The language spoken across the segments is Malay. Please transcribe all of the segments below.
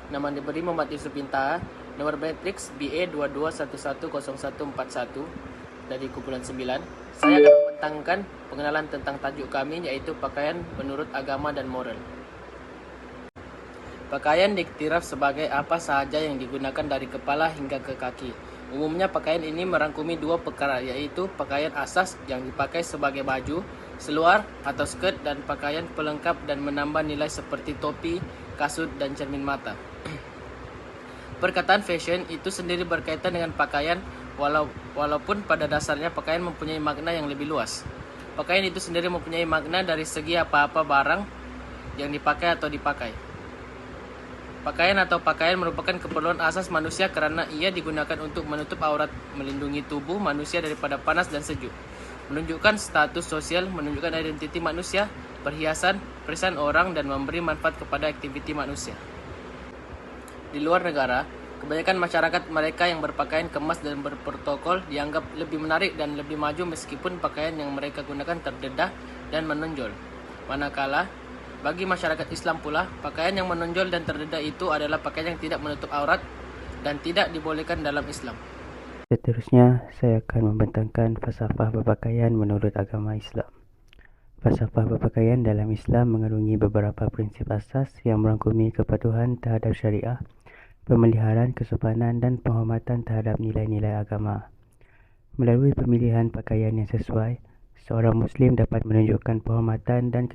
Nama diberi Muhammad Yusuf Binta, nomor matriks BA 22110141 dari kumpulan 9. Saya akan membentangkan pengenalan tentang tajuk kami, yaitu pakaian menurut agama dan moral. Pakaian diiktiraf sebagai apa sahaja yang digunakan dari kepala hingga ke kaki. Umumnya pakaian ini merangkumi dua perkara, yaitu pakaian asas yang dipakai sebagai baju, seluar atau skirt, dan pakaian pelengkap dan menambah nilai seperti topi, kasut, dan cermin mata. Perkataan fashion itu sendiri berkaitan dengan pakaian, walaupun pada dasarnya pakaian mempunyai makna yang lebih luas. Pakaian itu sendiri mempunyai makna dari segi apa-apa barang yang dipakai atau dipakai. Pakaian atau pakaian merupakan keperluan asas manusia karena ia digunakan untuk menutup aurat, melindungi tubuh manusia daripada panas dan sejuk, menunjukkan status sosial, menunjukkan identiti manusia, perhiasan, perisan orang, dan memberi manfaat kepada aktiviti manusia. Di luar negara, kebanyakan masyarakat mereka yang berpakaian kemas dan berprotokol dianggap lebih menarik dan lebih maju meskipun pakaian yang mereka gunakan terdedah dan menonjol. Manakala, bagi masyarakat Islam pula, pakaian yang menonjol dan terdedah itu adalah pakaian yang tidak menutup aurat dan tidak dibolehkan dalam Islam. Seterusnya, saya akan membentangkan falsafah berpakaian menurut agama Islam. Falsafah berpakaian dalam Islam mengandungi beberapa prinsip asas yang merangkumi kepatuhan terhadap syariah, pemeliharaan kesopanan dan penghormatan terhadap nilai-nilai agama. Melalui pemilihan pakaian yang sesuai, seorang Muslim dapat menunjukkan penghormatan dan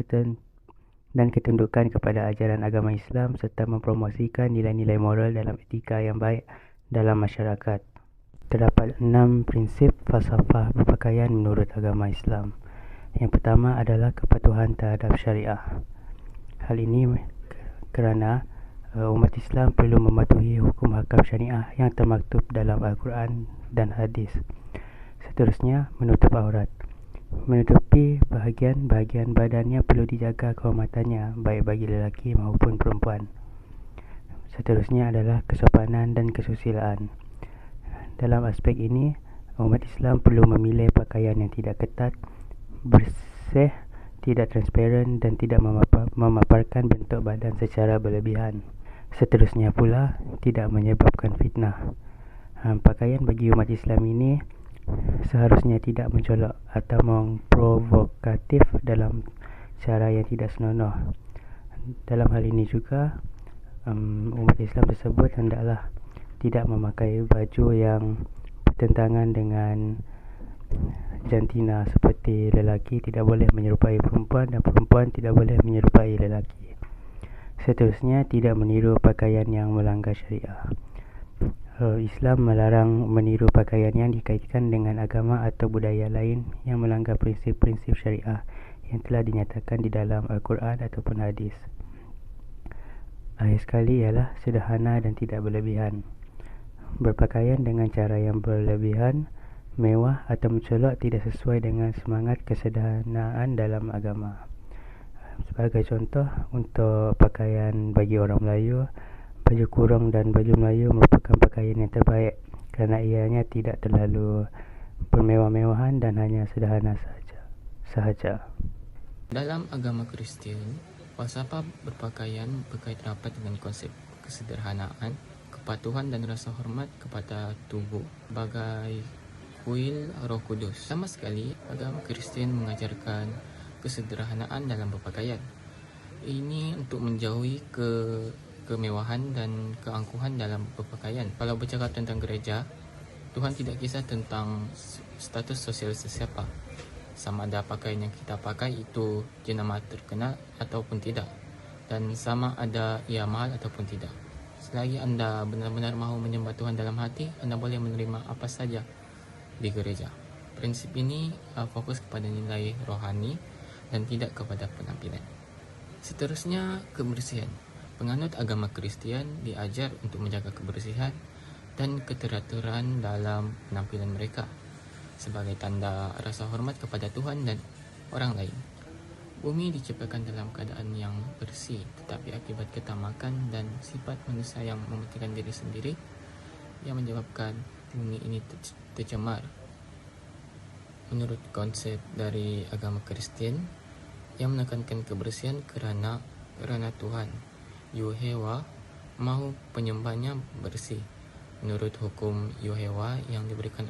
ketundukan kepada ajaran agama Islam serta mempromosikan nilai-nilai moral dalam etika yang baik dalam masyarakat. Terdapat 6 prinsip falsafah berpakaian menurut agama Islam. Yang pertama adalah kepatuhan terhadap syariah. Hal ini kerana umat Islam perlu mematuhi hukum hakam syariah yang termaktub dalam Al-Quran dan hadis. Seterusnya, menutup aurat. Menutupi bahagian-bahagian badannya perlu dijaga kehormatannya, baik bagi lelaki maupun perempuan. Seterusnya adalah kesopanan dan kesusilaan. Dalam aspek ini, umat Islam perlu memilih pakaian yang tidak ketat, bersih, tidak transparan dan tidak memaparkan bentuk badan secara berlebihan. Seterusnya pula, tidak menyebabkan fitnah. Pakaian bagi umat Islam ini seharusnya tidak mencolok atau memprovokatif dalam cara yang tidak senonoh. Dalam hal ini juga, umat Islam tersebut hendaklah tidak memakai baju yang bertentangan dengan jantina, seperti lelaki tidak boleh menyerupai perempuan dan perempuan tidak boleh menyerupai lelaki. Seterusnya, tidak meniru pakaian yang melanggar syariah. Islam melarang meniru pakaian yang dikaitkan dengan agama atau budaya lain yang melanggar prinsip-prinsip syariah yang telah dinyatakan di dalam Al-Quran ataupun hadis. Akhir sekali ialah sederhana dan tidak berlebihan. Berpakaian dengan cara yang berlebihan, mewah atau mencolok tidak sesuai dengan semangat kesederhanaan dalam agama. Sebagai contoh, untuk pakaian bagi orang Melayu, baju kurung dan baju Melayu merupakan pakaian yang terbaik kerana ianya tidak terlalu bermewah-mewahan dan hanya sederhana sahaja. Dalam agama Kristian, falsafah berpakaian berkait rapat dengan konsep kesederhanaan, kepatuhan dan rasa hormat kepada tubuh bagai kuil Roh Kudus. Sama sekali, agama Kristian mengajarkan kesederhanaan dalam berpakaian. Ini untuk menjauhi kemewahan dan keangkuhan dalam berpakaian. Kalau bercakap tentang gereja, Tuhan tidak kisah tentang status sosial sesiapa, sama ada pakaian yang kita pakai itu jenama terkenal ataupun tidak, dan sama ada ia mahal ataupun tidak. Selagi anda benar-benar mahu menyembah Tuhan dalam hati, anda boleh menerima apa saja di gereja. Prinsip ini fokus kepada nilai rohani dan tidak kepada penampilan. Seterusnya, kebersihan. Penganut agama Kristian diajar untuk menjaga kebersihan dan keteraturan dalam penampilan mereka sebagai tanda rasa hormat kepada Tuhan dan orang lain. Bumi diciptakan dalam keadaan yang bersih, tetapi akibat ketamakan dan sifat manusia yang mementingkan diri sendiri yang menyebabkan bumi ini tercemar. Menurut konsep dari agama Kristen yang menekankan kebersihan kerana Tuhan, Yehovah mau penyembahnya bersih. Menurut hukum Yehovah yang diberikan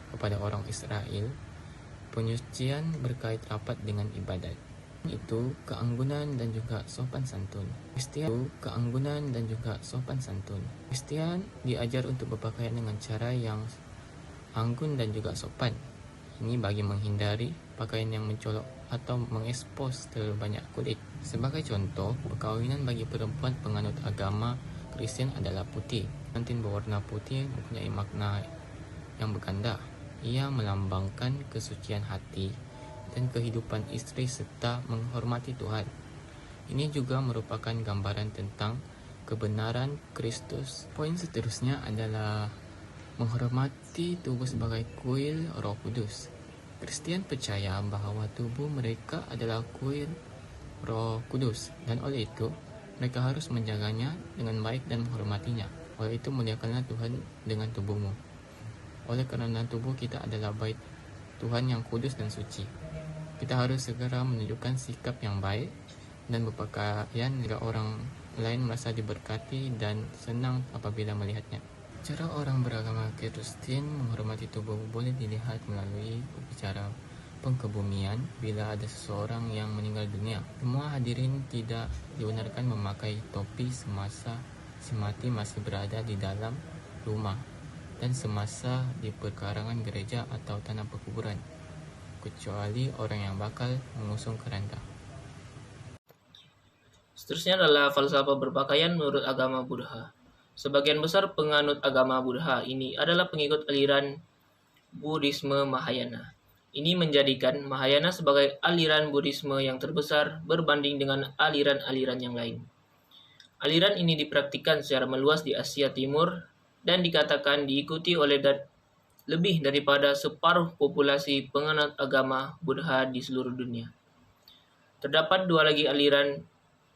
kepada orang Israel, penyucian berkait rapat dengan ibadat. Itu keanggunan dan juga sopan santun. Kristian diajar untuk berpakaian dengan cara yang anggun dan juga sopan. Ini bagi menghindari pakaian yang mencolok atau mengekspos terlalu banyak kulit. Sebagai contoh, perkawinan bagi perempuan penganut agama Kristen adalah putih. Pengantin berwarna putih mempunyai makna yang berganda. Ia melambangkan kesucian hati dan kehidupan istri serta menghormati Tuhan. Ini juga merupakan gambaran tentang kebenaran Kristus. Poin seterusnya adalah menghormati tubuh sebagai kuil Roh Kudus. Kristian percaya bahawa tubuh mereka adalah kuil Roh Kudus dan oleh itu mereka harus menjaganya dengan baik dan menghormatinya. Oleh itu muliakanlah Tuhan dengan tubuhmu. Oleh kerana tubuh kita adalah bait Tuhan yang kudus dan suci. Kita harus segera menunjukkan sikap yang baik dan berpakaian agar orang lain merasa diberkati dan senang apabila melihatnya. Cara orang beragama Kristen menghormati tubuh boleh dilihat melalui upacara pengkebumian bila ada seseorang yang meninggal dunia. Semua hadirin tidak dibenarkan memakai topi semasa si mati masih berada di dalam rumah dan semasa di perkarangan gereja atau tanah perkuburan, kecuali orang yang bakal mengusung keranda. Seterusnya adalah falsafah berpakaian menurut agama Buddha. Sebagian besar penganut agama Buddha ini adalah pengikut aliran Buddhisme Mahayana. Ini menjadikan Mahayana sebagai aliran Buddhisme yang terbesar berbanding dengan aliran-aliran yang lain. Aliran ini dipraktikkan secara meluas di Asia Timur dan dikatakan diikuti oleh lebih daripada separuh populasi penganut agama Buddha di seluruh dunia. Terdapat dua lagi aliran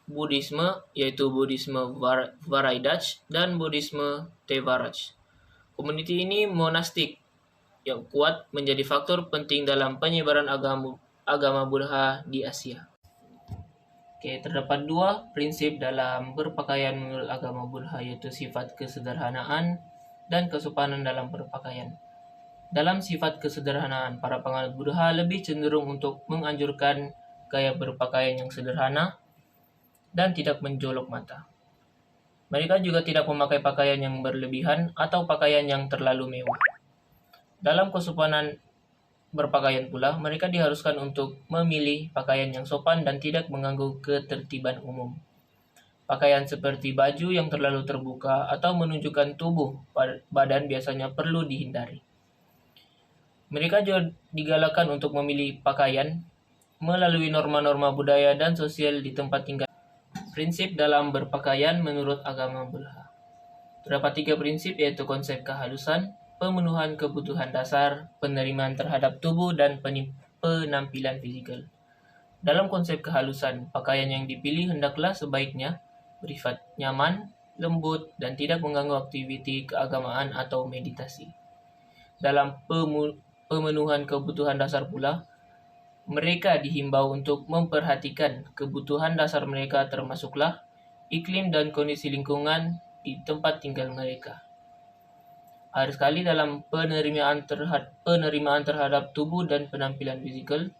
Buddhisme, yaitu Buddhisme Vairagya dan Buddhisme Theravada. Komuniti ini monastik yang kuat menjadi faktor penting dalam penyebaran agama Buddha di Asia. Terdapat dua prinsip dalam berpakaian menurut agama Buddha, yaitu sifat kesederhanaan dan kesopanan dalam berpakaian. Dalam sifat kesederhanaan, para penganut Buddha lebih cenderung untuk menganjurkan gaya berpakaian yang sederhana dan tidak menjolok mata. Mereka juga tidak memakai pakaian yang berlebihan atau pakaian yang terlalu mewah. Dalam kesopanan berpakaian pula, mereka diharuskan untuk memilih pakaian yang sopan dan tidak mengganggu ketertiban umum. Pakaian seperti baju yang terlalu terbuka atau menunjukkan tubuh badan biasanya perlu dihindari. Mereka juga digalakkan untuk memilih pakaian melalui norma-norma budaya dan sosial di tempat tinggal. Prinsip dalam berpakaian menurut agama Buddha. Terdapat 3 prinsip, yaitu konsep kehalusan, pemenuhan kebutuhan dasar, penerimaan terhadap tubuh, dan penampilan fisikal. Dalam konsep kehalusan, pakaian yang dipilih hendaklah sebaiknya bersifat nyaman, lembut, dan tidak mengganggu aktiviti keagamaan atau meditasi. Dalam pemenuhan kebutuhan dasar pula, mereka dihimbau untuk memperhatikan kebutuhan dasar mereka, termasuklah iklim dan kondisi lingkungan di tempat tinggal mereka. Akhir sekali, dalam penerimaan terhadap tubuh dan penampilan fisikal,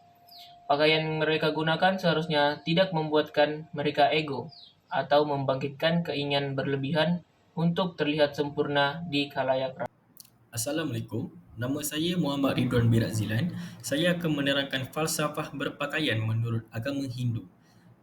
pakaian yang mereka gunakan seharusnya tidak membuatkan mereka ego atau membangkitkan keinginan berlebihan untuk terlihat sempurna di khalayak ramai. Assalamualaikum, nama saya Muhammad Ridwan Birazilan. Saya akan menerangkan falsafah berpakaian menurut agama Hindu.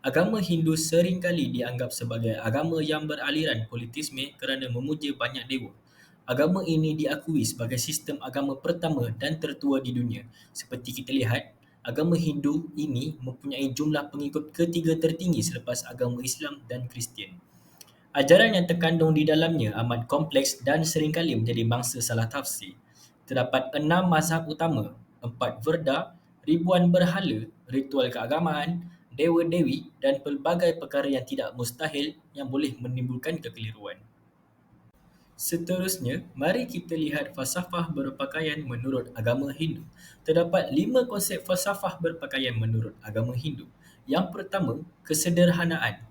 Agama Hindu seringkali dianggap sebagai agama yang beraliran politisme kerana memuja banyak dewa. Agama ini diakui sebagai sistem agama pertama dan tertua di dunia. Seperti kita lihat, agama Hindu ini mempunyai jumlah pengikut ketiga tertinggi selepas agama Islam dan Kristian. Ajaran yang terkandung di dalamnya amat kompleks dan seringkali menjadi mangsa salah tafsir. Terdapat 6 mazhab utama, 4 verda, ribuan berhala, ritual keagamaan, dewa-dewi dan pelbagai perkara yang tidak mustahil yang boleh menimbulkan kekeliruan. Seterusnya, mari kita lihat falsafah berpakaian menurut agama Hindu. Terdapat 5 konsep falsafah berpakaian menurut agama Hindu. Yang pertama, kesederhanaan.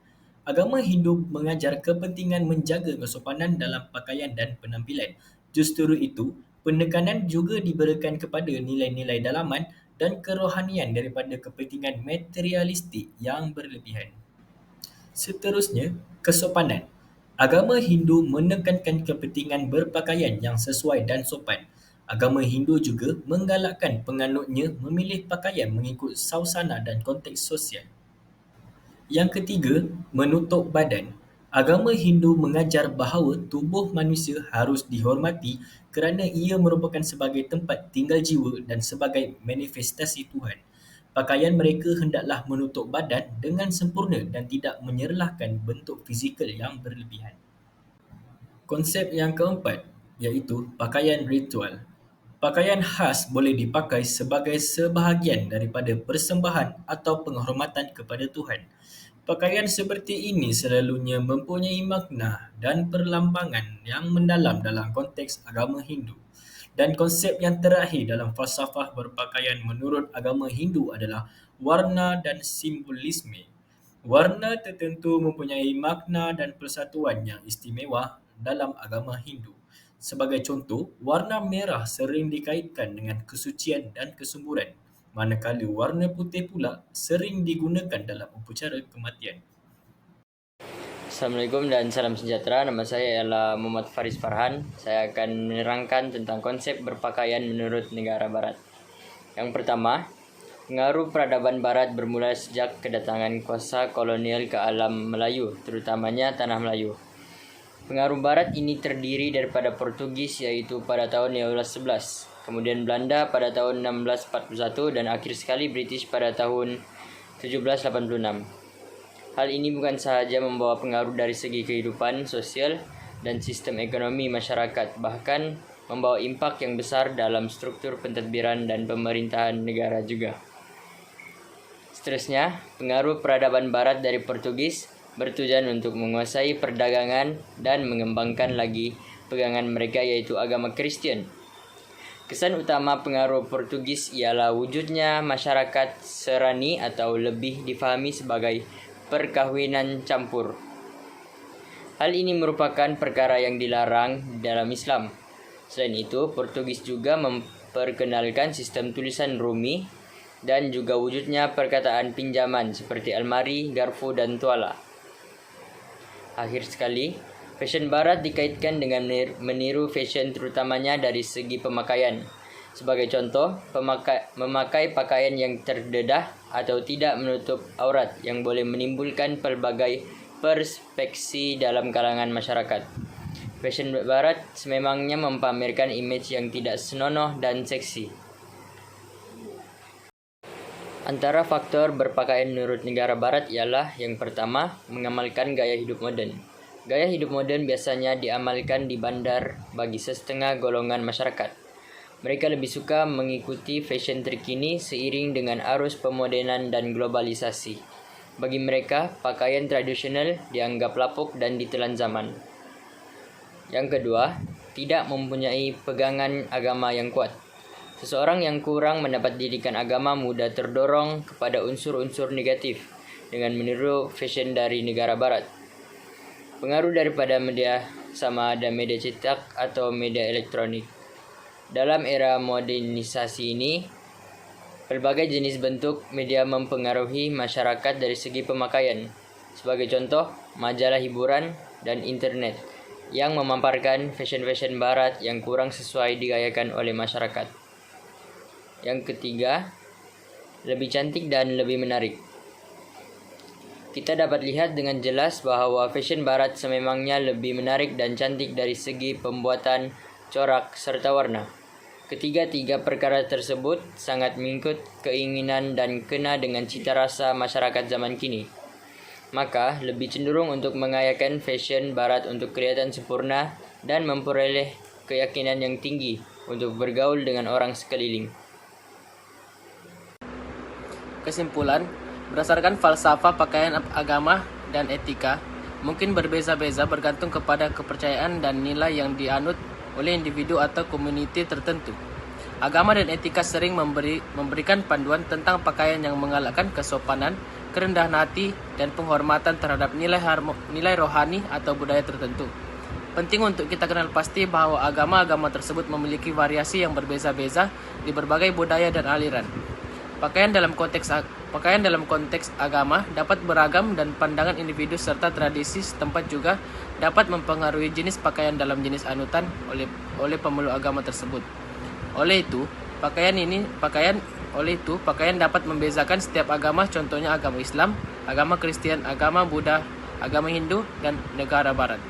Agama Hindu mengajar kepentingan menjaga kesopanan dalam pakaian dan penampilan. Justru itu, penekanan juga diberikan kepada nilai-nilai dalaman dan kerohanian daripada kepentingan materialistik yang berlebihan. Seterusnya, kesopanan. Agama Hindu menekankan kepentingan berpakaian yang sesuai dan sopan. Agama Hindu juga menggalakkan penganutnya memilih pakaian mengikut suasana dan konteks sosial. Yang ketiga, menutup badan. Agama Hindu mengajar bahawa tubuh manusia harus dihormati kerana ia merupakan sebagai tempat tinggal jiwa dan sebagai manifestasi Tuhan. Pakaian mereka hendaklah menutup badan dengan sempurna dan tidak menyerlahkan bentuk fizikal yang berlebihan. Konsep yang keempat iaitu pakaian ritual. Pakaian khas boleh dipakai sebagai sebahagian daripada persembahan atau penghormatan kepada Tuhan. Pakaian seperti ini selalunya mempunyai makna dan perlambangan yang mendalam dalam konteks agama Hindu. Dan konsep yang terakhir dalam falsafah berpakaian menurut agama Hindu adalah warna dan simbolisme. Warna tertentu mempunyai makna dan persatuan yang istimewa dalam agama Hindu. Sebagai contoh, warna merah sering dikaitkan dengan kesucian dan kesuburan, manakala warna putih pula sering digunakan dalam upacara kematian. Assalamualaikum dan salam sejahtera. Nama saya ialah Muhammad Faris Farhan. Saya akan menerangkan tentang konsep berpakaian menurut negara barat. Yang pertama, pengaruh peradaban barat bermula sejak kedatangan kuasa kolonial ke alam Melayu, terutamanya tanah Melayu. Pengaruh barat ini terdiri daripada Portugis iaitu pada tahun 1511, kemudian Belanda pada tahun 1641 dan akhir sekali British pada tahun 1786. Hal ini bukan sahaja membawa pengaruh dari segi kehidupan sosial dan sistem ekonomi masyarakat, bahkan membawa impak yang besar dalam struktur pentadbiran dan pemerintahan negara juga. Seterusnya, pengaruh peradaban barat dari Portugis bertujuan untuk menguasai perdagangan dan mengembangkan lagi pegangan mereka yaitu agama Kristian. Kesan utama pengaruh Portugis ialah wujudnya masyarakat serani atau lebih difahami sebagai perkahwinan campur. Hal ini merupakan perkara yang dilarang dalam Islam. Selain itu, Portugis juga memperkenalkan sistem tulisan Rumi dan juga wujudnya perkataan pinjaman seperti almari, garfu, dan tuala. Akhir sekali, fashion barat dikaitkan dengan meniru fashion terutamanya dari segi pemakaian. Sebagai contoh, memakai pakaian yang terdedah atau tidak menutup aurat yang boleh menimbulkan pelbagai perspeksi dalam kalangan masyarakat. Fashion barat sememangnya mempamerkan imej yang tidak senonoh dan seksi. Antara faktor berpakaian menurut negara barat ialah yang pertama, mengamalkan gaya hidup moden. Gaya hidup moden biasanya diamalkan di bandar bagi setengah golongan masyarakat. Mereka lebih suka mengikuti fashion terkini seiring dengan arus pemodenan dan globalisasi. Bagi mereka, pakaian tradisional dianggap lapuk dan ditelan zaman. Yang kedua, tidak mempunyai pegangan agama yang kuat. Seseorang yang kurang mendapat didikan agama mudah terdorong kepada unsur-unsur negatif dengan meniru fashion dari negara barat. Pengaruh daripada media sama ada media cetak atau media elektronik. Dalam era modernisasi ini, berbagai jenis bentuk media mempengaruhi masyarakat dari segi pemakaian. Sebagai contoh, majalah hiburan dan internet yang memamparkan fashion-fashion barat yang kurang sesuai digayakan oleh masyarakat. Yang ketiga, lebih cantik dan lebih menarik. Kita dapat lihat dengan jelas bahwa fashion barat sememangnya lebih menarik dan cantik dari segi pembuatan, corak, serta warna. Ketiga-tiga perkara tersebut sangat mengikut keinginan dan kena dengan cita rasa masyarakat zaman kini. Maka, lebih cenderung untuk mengayakan fashion barat untuk kelihatan sempurna dan memperoleh keyakinan yang tinggi untuk bergaul dengan orang sekeliling. Kesimpulan, berdasarkan falsafah pakaian agama dan etika, mungkin berbeza-beza bergantung kepada kepercayaan dan nilai yang dianut oleh individu atau komuniti tertentu. Agama dan etika sering memberikan panduan tentang pakaian yang menggalakkan kesopanan kerendahan hati, dan penghormatan terhadap nilai rohani atau budaya tertentu. Penting untuk kita kenal pasti bahwa agama-agama tersebut memiliki variasi yang berbeza-beza di berbagai budaya dan aliran. Pakaian dalam konteks agama dapat beragam dan pandangan individu serta tradisi setempat juga dapat mempengaruhi jenis pakaian dalam jenis anutan oleh pemeluk agama tersebut. Oleh itu, pakaian dapat membezakan setiap agama, contohnya agama Islam, agama Kristen, agama Buddha, agama Hindu, dan negara Barat.